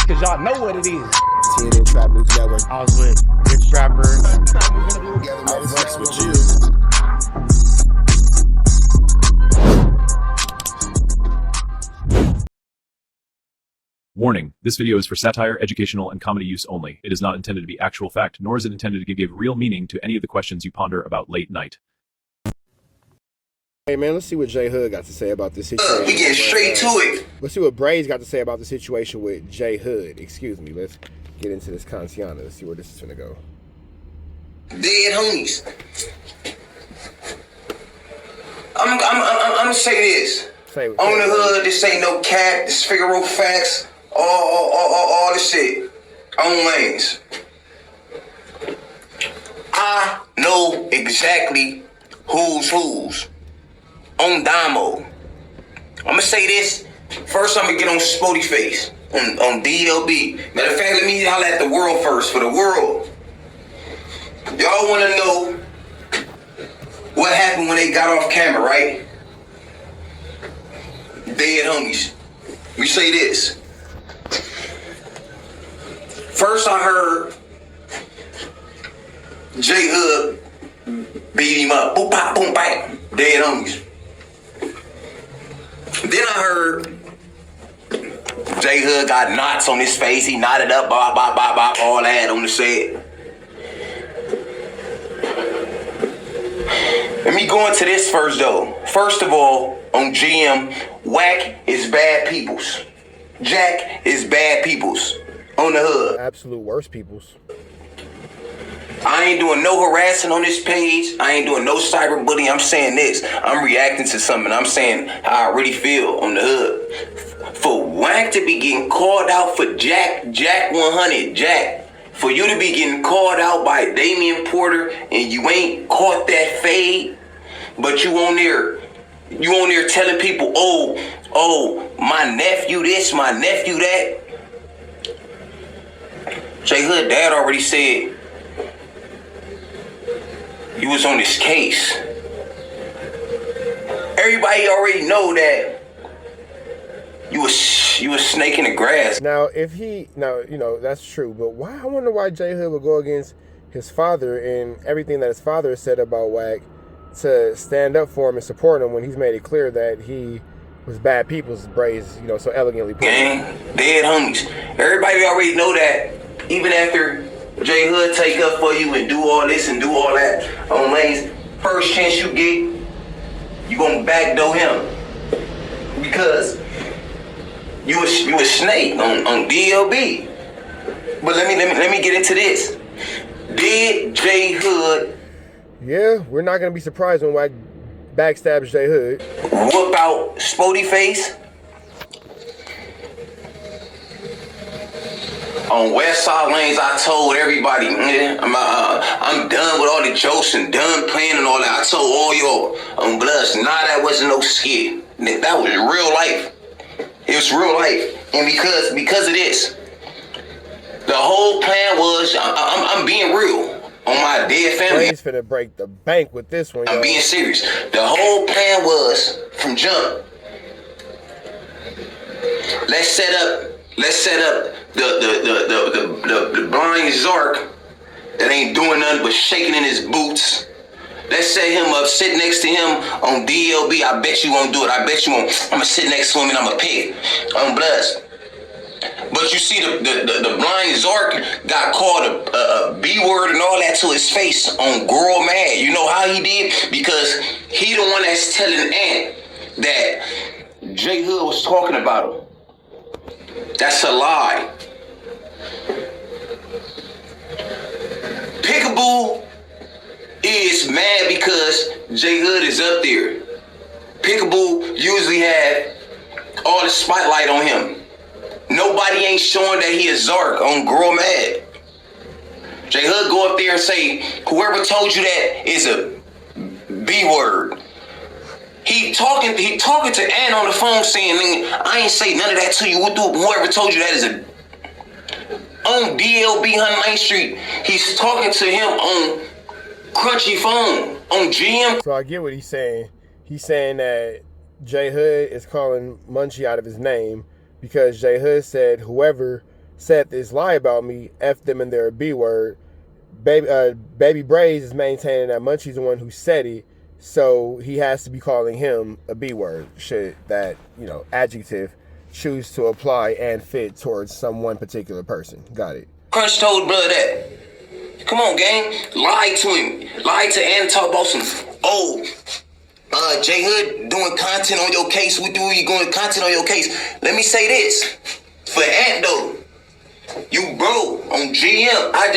cause y'all know what it is. TNN Trap News Network. I was with Big Trapper. I flex with you. Warning, this video is for satire, educational, and comedy use only. It is not intended to be actual fact, nor is it intended to give real meaning to any of the questions you ponder about late night. Hey man, let's see what Jhood got to say about this situation. We get straight to it. Let's see what Brazy got to say about the situation with Jhood. Excuse me, let's get into this Kantiana. Let's see where this is gonna go. Dead homies. I'm gonna say this. Say, On the hood, this ain't no cap, this Figaro facts, all this shit. On lanes. I know exactly who's. On Damo. I'ma say this. First, I'm gonna get on Spody Face. On DLB. Matter of fact, let me holler at the world first. For the world. Y'all wanna know what happened when they got off camera, right? Dead homies. We say this. First I heard Jhood beat him up. Boom, bop, boom, bang. Dead homies. Then I heard Jhood got knots on his face. He knotted up, bop, all that on the set. Let me go into this first though. First of all, on GM, WACK is bad peoples. Jack is bad peoples. On the hood. Absolute worst peoples. I ain't doing no harassing on this page. I ain't doing no cyberbullying. I'm saying this. I'm reacting to something. I'm saying how I really feel on the hood. For WACK to be getting called out for Jack 100, Jack. For you to be getting called out by Damian Porter and you ain't caught that fade, but you on there telling people, oh, my nephew this, my nephew that. Jhood dad already said he was on this case. Everybody already know that you was snake in the grass. Now, that's true, but why? I wonder why Jhood would go against his father and everything that his father said about WACK to stand up for him and support him when he's made it clear that he was bad people's Brazy, so elegantly put. Gang, dead homies. Everybody already know that. Even after Jhood take up for you and do all this and do all that on lanes, first chance you get, you gonna backdoor him because you a snake on DLB. But let me get into this. Did Jhood? Yeah, we're not gonna be surprised when WACK backstabs Jhood. Whoop out Spody Face? On West Side Lanes, I told everybody, man, I'm done with all the jokes and done playing and all that. I told all y'all on Bloods, that wasn't no skit. That was real life. It was real life. And because of this, the whole plan was, I'm being real on my dead family. He's finna break the bank with this one. I'm being serious. The whole plan was from jump. Let's set up the blind Zark that ain't doing nothing but shaking in his boots. Let's set him up, sit next to him on DLB. I bet you won't do it. I bet you won't. I'm gonna sit next to him and I'm gonna pick on Bloods. But you see the blind Zark got called a B word and all that to his face on Girl Mad. You know how he did? Because he the one that's telling Ant that Jhood was talking about him. That's a lie. Pickaboo is mad because Jhood is up there. Pickaboo usually had all the spotlight on him. Nobody ain't showing that he is Zark on Girl Mad. Jhood go up there and say, whoever told you that is a B word. He talking to Ann on the phone saying, I ain't say none of that to you. Whoever told you that is a... On DLB 109th Street, he's talking to him on crunchy phone, on GM. So I get what he's saying. He's saying that Jhood is calling Munchie out of his name because Jhood said whoever said this lie about me, F them and their B word. Baby Brazy is maintaining that Munchie's the one who said it, so he has to be calling him a B word. Should that, adjective choose to apply and fit towards some one particular person. Got it. Crunch told brother that. Come on, gang. Lie to him. Lie to and talk about some, Jhood doing content on your case. We do you going content on your case. Let me say this. For Ant though, you bro on GM, I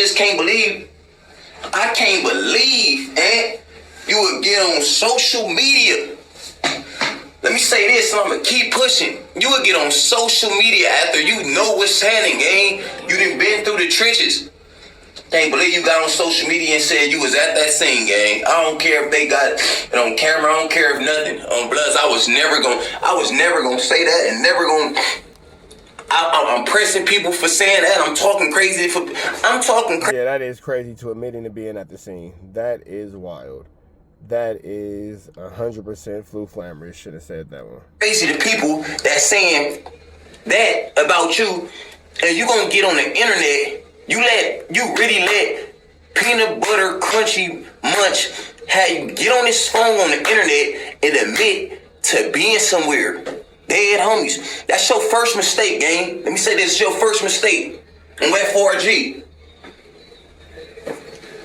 can't believe, Ant, you would get on social media. Let me say this, and I'm gonna keep pushing. You would get on social media after you know what's happening, gang. You done been through the trenches. Can't believe you got on social media and said you was at that scene, gang. I don't care if they got it on camera. I don't care if nothing. On Bloods, I was never gonna say that and never gonna. I'm pressing people for saying that. I'm talking crazy. Yeah, that is crazy to admitting to being at the scene. That is wild. That is 100% Flu Flammers. Should have said that one. Crazy to people that saying that about you, and you gonna get on the internet. You really let Peanut Butter Crunchy Munch have you get on this phone on the internet and admit to being somewhere. Dead homies. That's your first mistake, gang. Let me say this is your first mistake on WACK100.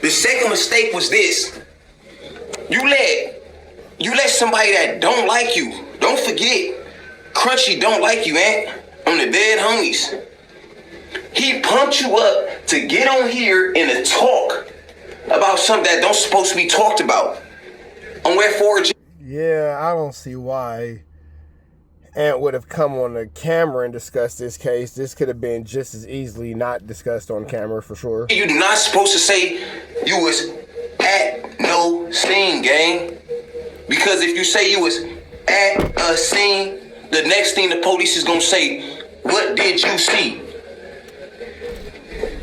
The second mistake was this. You let somebody that don't like you, don't forget, Crunchy don't like you, man. On the dead homies. He pumped you up to get on here and to talk about something that don't supposed to be talked about on WACK100. Yeah, I don't see why Ant would have come on the camera and discussed this case. This could have been just as easily not discussed on camera for sure. You're not supposed to say you was at no scene, gang. Because if you say you was at a scene, the next thing the police is gonna say, what did you see?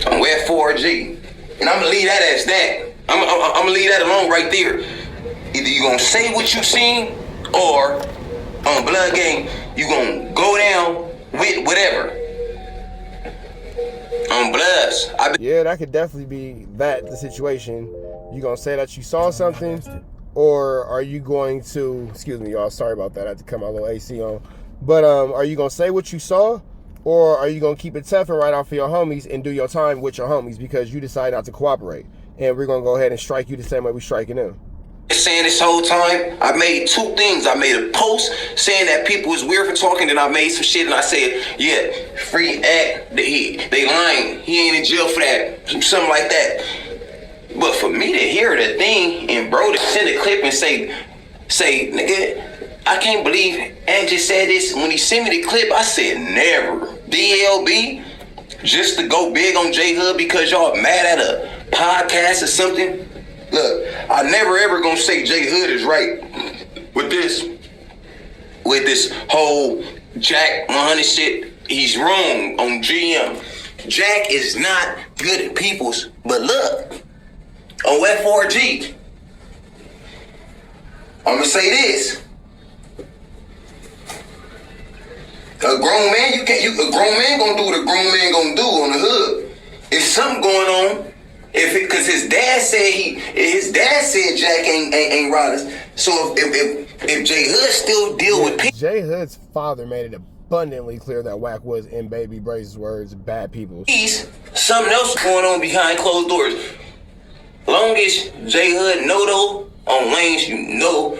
On WACK100. And I'm gonna leave that as that. I'm gonna leave that alone right there. Either you gonna say what you seen, or on Blood Gang, you gonna go down with whatever. On Bloods. Yeah, that could definitely be the situation. You gonna say that you saw something, or are you going to, excuse me y'all, sorry about that, I had to cut my little AC on. But are you gonna say what you saw, or are you gonna keep it tough and write off for your homies and do your time with your homies because you decide not to cooperate? And we're gonna go ahead and strike you the same way we striking them. Saying this whole time, I made two things. I made a post saying that people is weird for talking, then I made some shit and I said, yeah, free Act, they lying, he ain't in jail for that, something like that. But for me to hear the thing and bro to send a clip and say, nigga, I can't believe Act just said this. When he sent me the clip, I said never. DLB, just to go big on Jhood because y'all mad at a podcast or something. Look, I never ever gonna say Jhood is right with this whole WACK100 shit. He's wrong on GM. Jack is not good at people's, but look, on WACK100, I'm gonna say this. A grown man, a grown man gonna do what a grown man gonna do on the hood. If something going on, because his dad said Jack ain't Rollins. So if Jhood still deal with people, Jhood's father made it abundantly clear that WACK was, in Baby Brazy's words, bad people. Something else going on behind closed doors. Long as Jhood know though, on lanes you know,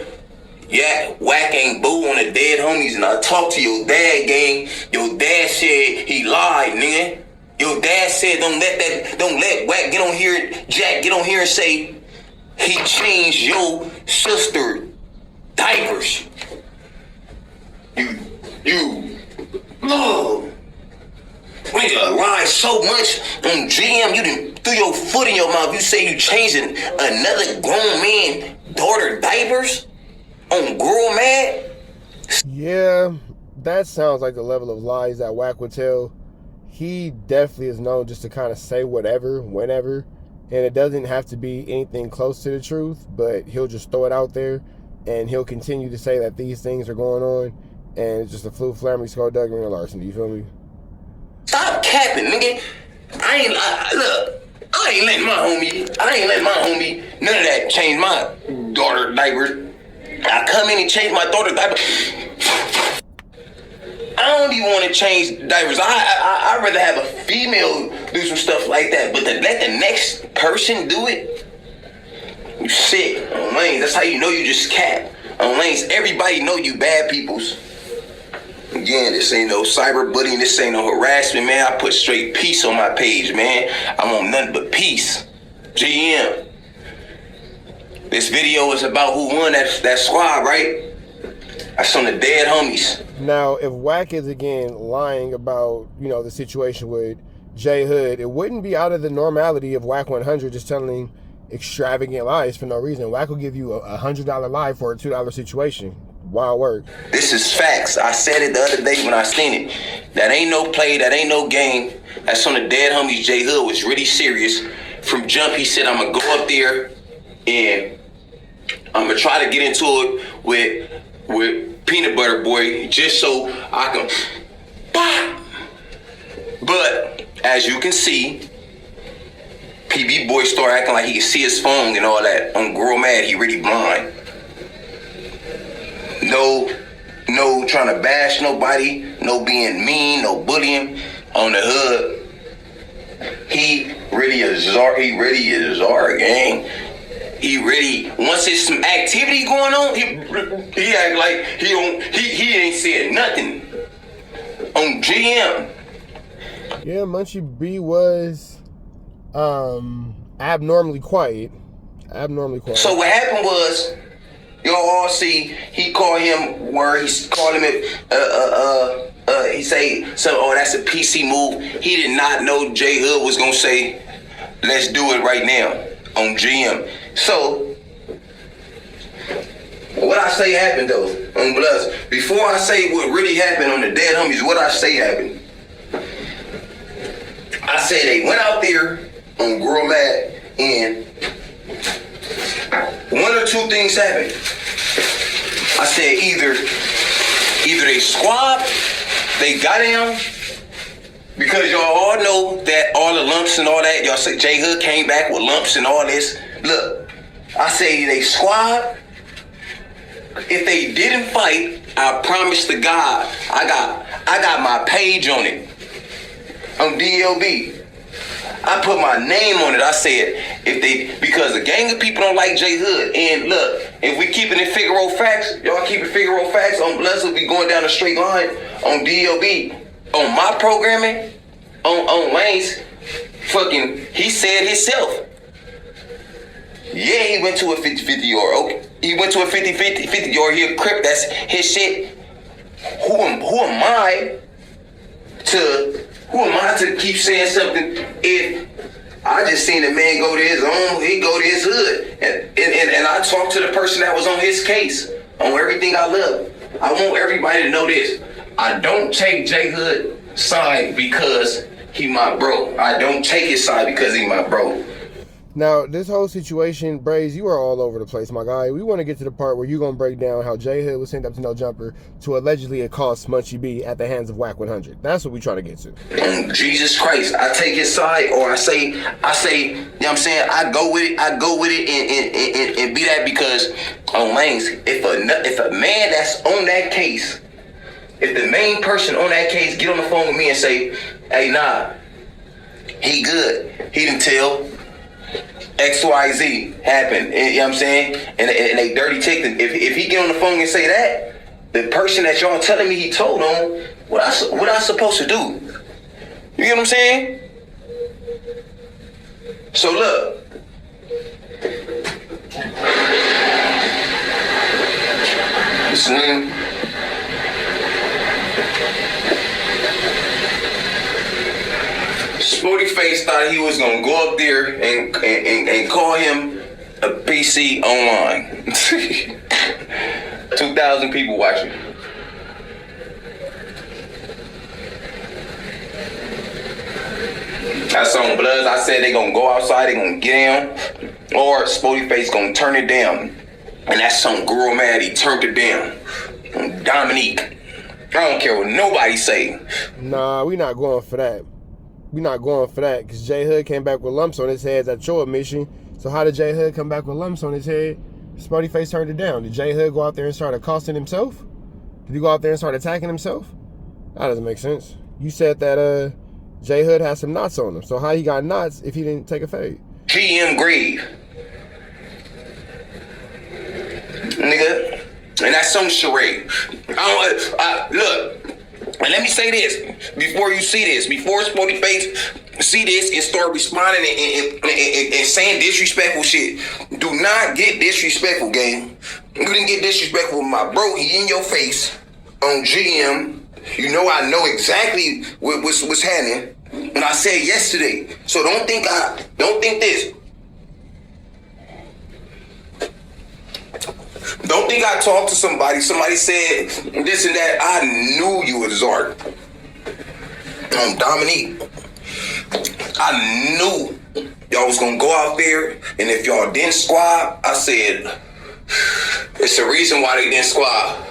yeah, WACK ain't boo on the dead homies. And I talked to your dad, gang. Your dad said he lied, nigga. Your dad said don't let WACK get on here, Jack get on here and say he changed your sister diapers. Nigga lied so much on GM, you done threw your foot in your mouth. You say you changing another grown man daughter diapers on Girl Mad? Yeah, that sounds like the level of lies that WACK would tell. He definitely is known just to kind of say whatever, whenever, and it doesn't have to be anything close to the truth, but he'll just throw it out there, and he'll continue to say that these things are going on, and it's just a flu, flammy, skullduggery, and larceny. You feel me? Stop capping, nigga. I ain't letting my homie, none of that change my daughter diapers. I come in and change my daughter diapers. I don't even want to change diapers. I'd rather have a female do some stuff like that. But to let the next person do it, you sick. On lanes, that's how you know you just cap. On lanes, everybody know you bad peoples. Again, this ain't no cyberbullying. This ain't no harassment, man. I put straight peace on my page, man. I'm on nothing but peace. GM. This video is about who won that squad, right? That's on the dead homies. Now, if WACK is again lying about, the situation with Jhood, it wouldn't be out of the normality of WACK100 just telling extravagant lies for no reason. WACK will give you a $100 lie for a $2 situation. Wild word. This is facts. I said it the other day when I seen it. That ain't no play. That ain't no game. That's on the dead homies. Jhood was really serious. From jump, he said, I'm going to go up there and I'm going to try to get into it with Peanut Butter Boy just so I can pop. But as you can see, PB Boy start acting like he can see his phone and all that. On Girl Mad, he really blind. No trying to bash nobody, no being mean, no bullying on the hood. He really is czar gang. He really, once there's some activity going on, he act like he ain't said nothing on GM. Yeah, Munchie B was abnormally quiet. So what happened was, y'all all see, he called him where he called him he say, so, that's a PC move. He did not know Jhood was gonna say, let's do it right now on GM. So, what I say happened though, on Bloods. Before I say what really happened on the dead homies, what I say happened. I say they went out there on Girl Mad and one or two things happened. I said either they squad, they got down, because y'all all know that all the lumps and all that, y'all say Jhood came back with lumps and all this. Look, I say they squad. If they didn't fight, I promise to God, I got my page on it. On DLB. I put my name on it. I said, because a gang of people don't like Jhood. And look, if we keeping it Figaro facts, y'all keep it Figaro facts on Bloods, will be going down a straight line on DLB. On my programming, on Lane's, fucking, he said himself. Yeah, he went to a 50-50 yard. Okay. He went to a 50-50 yard. He a crip. That's his shit. Who am I to keep saying something if I just seen a man go to his own, he go to his hood. And I talked to the person that was on his case on everything I love. I want everybody to know this. I don't take Jhood's side because he my bro. I don't take his side because he my bro. Now, this whole situation, Braze, you are all over the place, my guy. We want to get to the part where you're going to break down how Jhood was sent up to no jumper to allegedly accost Munchie B at the hands of WACK100. That's what we're trying to get to. Jesus Christ, I take his side, or I say, you know what I'm saying? I go with it and be that, because on Lanes, if a man that's on that case, if the main person on that case get on the phone with me and say, hey, nah, he good. He didn't tell. XYZ happened, you know what I'm saying? And they dirty ticked. If he get on the phone and say that, the person that y'all telling me he told on, what I supposed to do? You get what I'm saying? So look. Listen. Sporty Face thought he was gonna go up there and call him a PC online. 2,000 people watching. That's on Bloods. I said they gonna go outside, they gonna get down, or Sporty Face gonna turn it down. And that's on Girl Mad, he turned it down. Dominique. I don't care what nobody say. Nah, we not going for that. we're not going for that, because Jhood came back with lumps on his head at your admission. So how did Jhood come back with lumps on his head? Spotty Face turned it down. Did Jhood go out there and start accosting himself? Did he go out there and start attacking himself? That doesn't make sense. You said that Jhood had some knots on him. So how he got knots if he didn't take a fade? GM grave. Nigga. And that's some charade. Look, and let me say this before you see this, before Spotty Face see this and start responding and saying disrespectful shit. Do not get disrespectful, gang. You didn't get disrespectful with my bro. He in your face on GM. You know I know exactly what's happening. And I said yesterday. So don't think this. Don't think I talked to somebody. Somebody said this and that. I knew you was Zark. Dominique. I knew y'all was gonna go out there, and if y'all didn't squab, I said it's the reason why they didn't squab.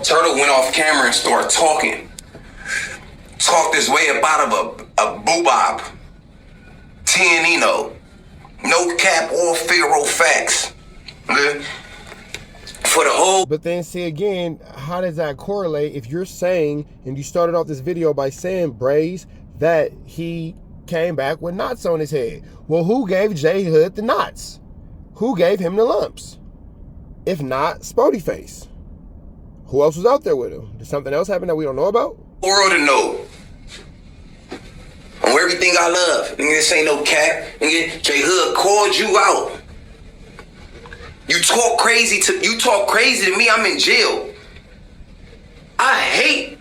Turtle went off camera and started talking. Talked his way up out of a boobop. Tianino. No cap or Pharaoh facts. Okay? For the whole. But then see again, how does that correlate if you're saying, and you started off this video by saying, Braze, that he came back with knots on his head? Well, who gave Jhood the knots? Who gave him the lumps? If not Spotty Face. Who else was out there with him? Did something else happen that we don't know about? World to know. On everything I love. Nigga, this ain't no cap. Nigga, Jhood called you out. You talk crazy to me, I'm in jail. I hate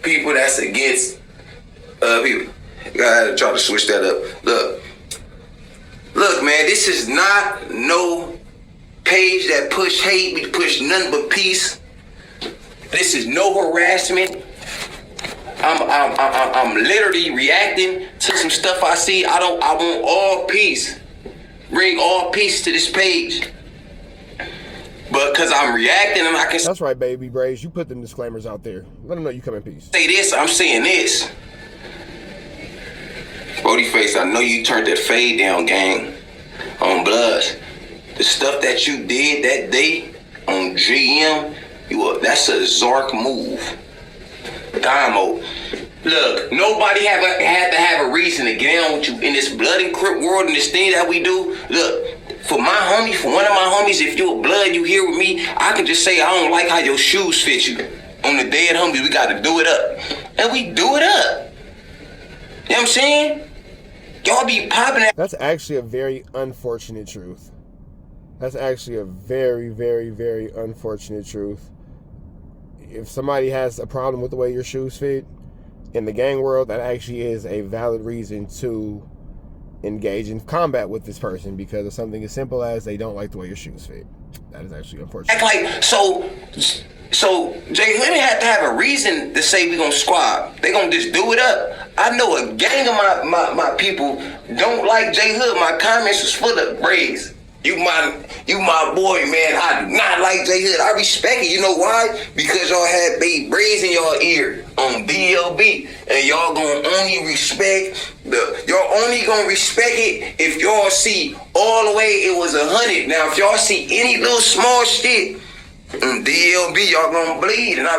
people that's against people. You gotta try to switch that up. Look, man, this is not no page that push hate. We push nothing but peace. This is no harassment. I'm literally reacting to some stuff I see. I want all peace. Bring all peace to this page. But because I'm reacting and I can... That's right, Baby Brazy. You put them disclaimers out there. Let them know you come in peace. Say this, I'm saying this. Spotty Face, I know you turned that fade down, gang. On Bloods. The stuff that you did that day on GM, that's a Zark move. Damo. Look, nobody had to have a reason to get on with you in this blood and crip world and this thing that we do. Look, for one of my homies, if you a blood, you here with me, I can just say I don't like how your shoes fit you. On the dead homies, we got to do it up. And we do it up. You know what I'm saying? Y'all be popping that. That's actually a very unfortunate truth. That's actually a very, very, very unfortunate truth. If somebody has a problem with the way your shoes fit in the gang world, that actually is a valid reason to engage in combat with this person because of something as simple as they don't like the way your shoes fit. That is actually unfortunate. So Jhood didn't have to have a reason to say we gonna squab. They gonna just do it up. I know a gang of my people don't like Jhood. My comments was full of Braze. You my boy, man. I do not like Jhood. I respect it. You know why? Because y'all had Baby Brazy in y'all ear on BLB, and y'all gonna only respect y'all only gonna respect it if y'all see all the way it was 100. Now, if y'all see any little small shit on DLB, y'all gonna bleed, and I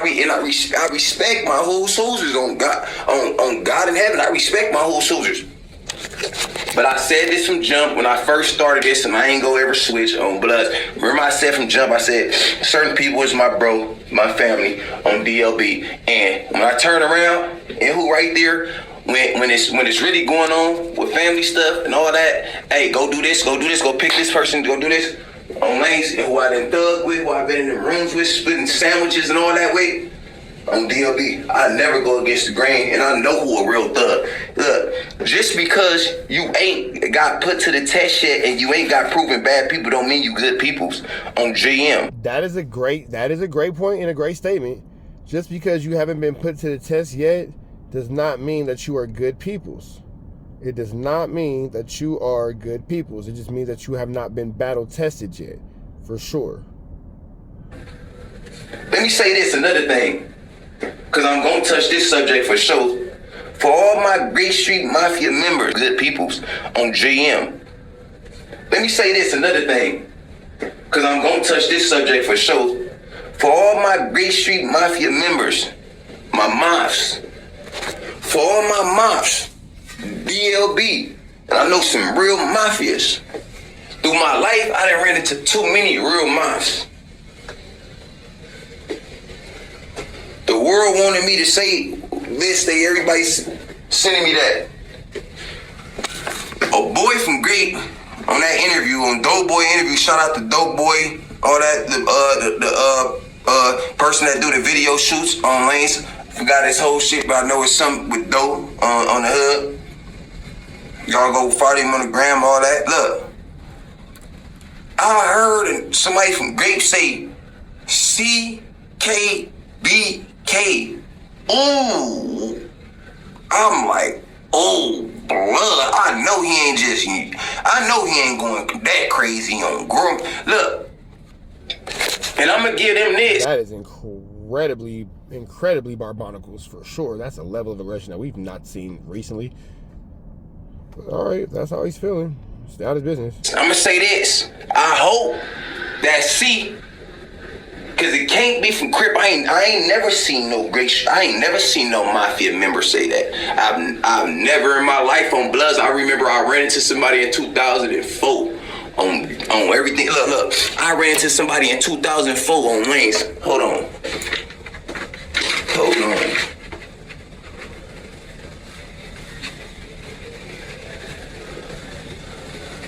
respect my whole soldiers on God in heaven. I respect my whole soldiers. But I said this from jump when I first started this, and I ain't gonna ever switch on Bloods. Remember I said from jump, I said certain people is my bro, my family on DLB. And when I turn around, and who right there, when it's really going on with family stuff and all that, hey, go do this, go pick this person, go do this. On Lanes, and who I done thug with, who I been in the rooms with, splitting sandwiches and all that way. On DLB, I never go against the grain, and I know who a real thug. Look, just because you ain't got put to the test yet and you ain't got proven bad people don't mean you good peoples on GM. That is a great point and a great statement. Just because you haven't been put to the test yet does not mean that you are good peoples. It does not mean that you are good peoples. It just means that you have not been battle tested yet, for sure. Let me say this, another thing. because I'm going to touch this subject for sure. For all my Great Street Mafia members, good peoples on GM. Let me say this, another thing, because I'm going to touch this subject for sure. For all my Great Street Mafia members, my moms, for all my moms, BLB, and I know some real mafias. Through my life, I done ran into too many real moms. The world wanted me to say this, everybody's sending me that. A boy from Great, on that interview, on Dope Boy interview, shout out to Dope Boy, all that, the person that do the video shoots on Lanes. Forgot his whole shit, but I know it's something with Dope on the hood. Y'all go follow him on the gram, all that. Look, I heard somebody from Grape say CKBK. Ooh. I'm like, oh, blood. I know he ain't going that crazy on Grum. Look, and I'm gonna give them this. That is incredibly barbonicles for sure. That's a level of aggression that we've not seen recently. But all right, that's how he's feeling. It's out his business. I'm gonna say this. I hope that because it can't be from Crip. I ain't never seen no I ain't never seen no Mafia member say that. I've never in my life on Bloods. I remember I ran into somebody in 2004 on everything. Look. I ran into somebody in 2004 on Lanes. Hold on.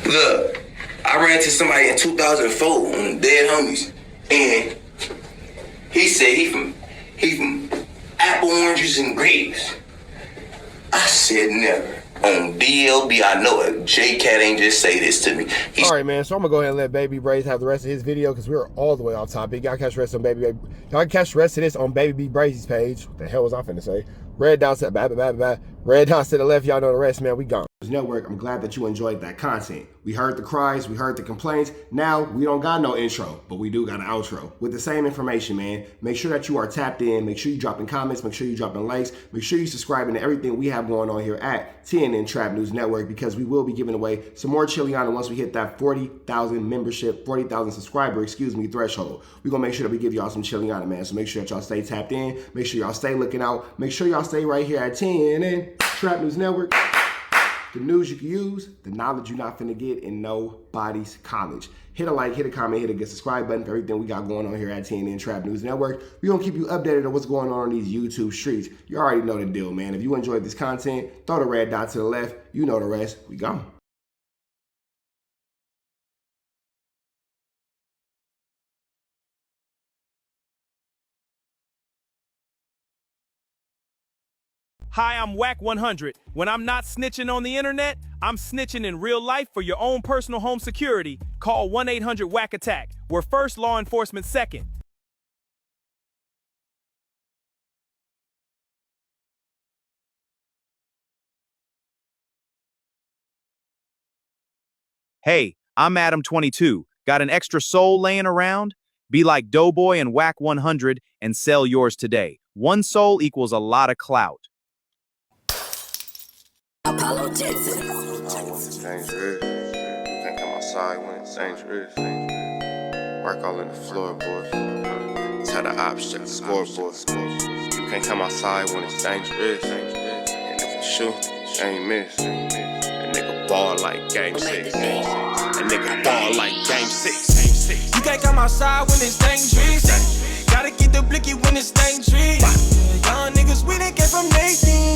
Look, I ran into somebody in 2004 on Dead Homies, and he said he from apple, oranges, and grapes. I said never. On DLB, I know it. J-Cat ain't just say this to me. All right, man. So I'm gonna go ahead and let Baby Brazy have the rest of his video because we're all the way off topic. Y'all catch the rest of Y'all can catch the rest of this on Baby B Brazy's page. What the hell was I finna say? Red dots to the left. Y'all know the rest, man. We gone. Network, I'm glad that you enjoyed that content. We heard the cries, we heard the complaints. Now we don't got no intro, but we do got an outro with the same information, man. Make sure that you are tapped in. Make sure you dropping comments. Make sure you dropping likes. Make sure you subscribing to everything we have going on here at TNN Trap News Network, because we will be giving away some more Chiliana once we hit that 40,000 membership, 40,000 subscriber, threshold. We're gonna make sure that we give y'all some Chiliana, man. So make sure that y'all stay tapped in. Make sure y'all stay looking out. Make sure y'all stay right here at TNN Trap News Network. The news you can use, the knowledge you're not finna get in nobody's college. Hit a like, hit a comment, hit a good subscribe button for everything we got going on here at TNN Trap News Network. We're gonna keep you updated on what's going on these YouTube streets. You already know the deal, man. If you enjoyed this content, throw the red dot to the left. You know the rest. We gone. Hi, I'm WACK100. When I'm not snitching on the internet, I'm snitching in real life for your own personal home security. Call 1-800-WACK-ATTACK. We're first, law enforcement second. Hey, I'm Adam22. Got an extra soul laying around? Be like Doughboy and WACK100 and sell yours today. One soul equals a lot of clout. Apollo Jackson. It's dangerous. Can't come outside when it's dangerous. Work all in the floorboard. Tell the ops check the scoreboard. You can't come outside when it's dangerous. And if you shoot, you ain't miss. A nigga ball like game 6. A nigga ball like game 6. You can't come outside when it's dangerous. Gotta get the blicky when it's dangerous. Young niggas, we didn't get from Nathan.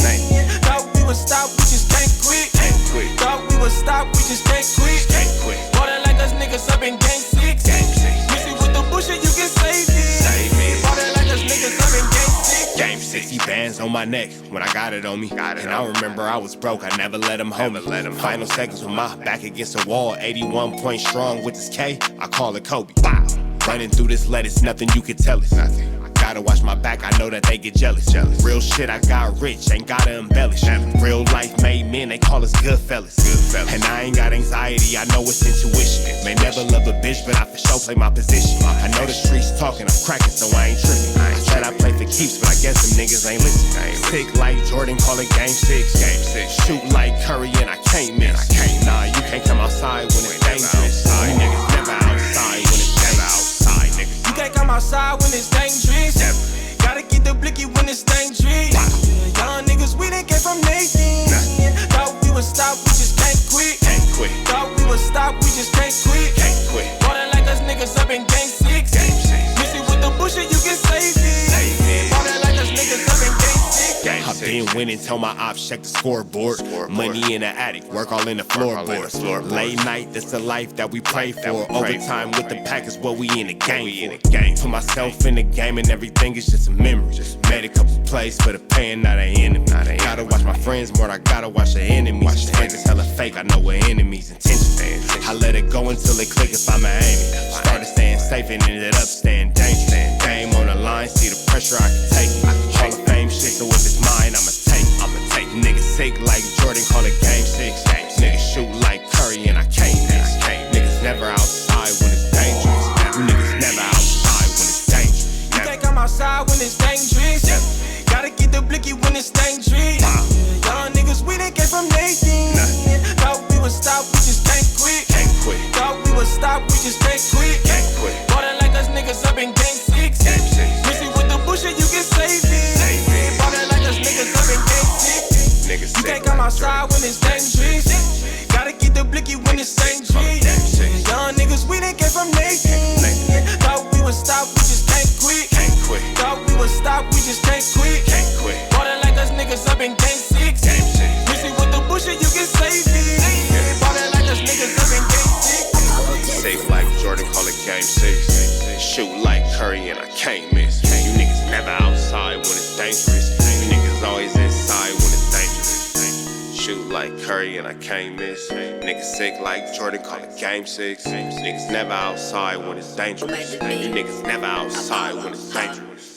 Thought we would stop, we just can't quit. Thought we would stop, we just can't quit. Bought it like us niggas up in game 6. Missy with the bullshit, you can save me. Bought it like us niggas up in game 6. Game 60 bands on my neck when I got it on me. And I remember I was broke, I never let them hold me. Final seconds with my back against the wall. 81 point strong with this K, I call it Kobe. Wow. Running through this lettuce, nothing you can tell us. Gotta watch my back, I know that they get jealous. Real shit, I got rich, ain't gotta embellish. Real life made men, they call us good fellas. And I ain't got anxiety, I know it's intuition. May never love a bitch, but I for sure play my position. I know the streets talking, I'm cracking, so I ain't tripping. said I play for keeps, but I guess them niggas ain't listening. Sick like Jordan, call it game 6. Shoot like Curry and I can't miss. Nah, you can't come outside when it's dangerous. You niggas never outside when it's outside, nigga. You can't come outside when it's dangerous. Gotta get the blicky when it's dangerous. Young niggas, we didn't get from Nathan. Thought we would stop, we just can't quit. Thought we would stop, we just can't quit. Ballin' like us niggas up in game 6. Miss it with the bullshit, you can save it. Ballin' like us niggas up in game 6. I've been winning, tell my ops check the scoreboard. Money in the attic, work all in the floorboards. Late night, that's the life that we pray for. Overtime with the pack is what we in the game for. Put myself in the game and everything is just a memory. Made a couple plays for the pain, not an enemy. Gotta watch my friends more, I gotta watch the enemies. Friends is hella fake, I know what enemies intentions. I let it go until it click if I'm aiming. Started staying safe and ended up staying dangerous. Game on the line, see the pressure I can take. Hall of Fame shit, so if it's mine, I'ma take. Niggas sick like Jordan, call it game 6. Niggas shoot like Curry and I can't miss. Niggas never outside when it's dangerous. You niggas never outside when it's dangerous. You can't come outside when it's dangerous. Gotta get the blicky when it's dangerous. Young niggas, we didn't get from Nathan. Thought we would stop, we just can't quit. Thought we would stop, we just can't quit. Ballin' like us niggas up in game 6. Miss it with the bullshit, you can save it. Ballin' like us niggas up in game 6. You can't come outside when it's dangerous. Gotta get the blicky when it's dangerous. Young niggas, we didn't get from Nathan. Thought we would stop, we just can't quit. Thought we would stop, we just can't quit. Ballin' like us niggas up in game 6. Miss it with the bullshit, you can save it. Ballin' like us niggas up in game 6. Safe like Jordan, call it game 6. Shoot like Curry and I can't miss. You niggas never outside when it's dangerous. You niggas always inside when it's dangerous. Shoot like Curry and I can't miss. Niggas sick like Jordan, call it game 6. Niggas never outside when it's dangerous. You niggas never outside when it's dangerous.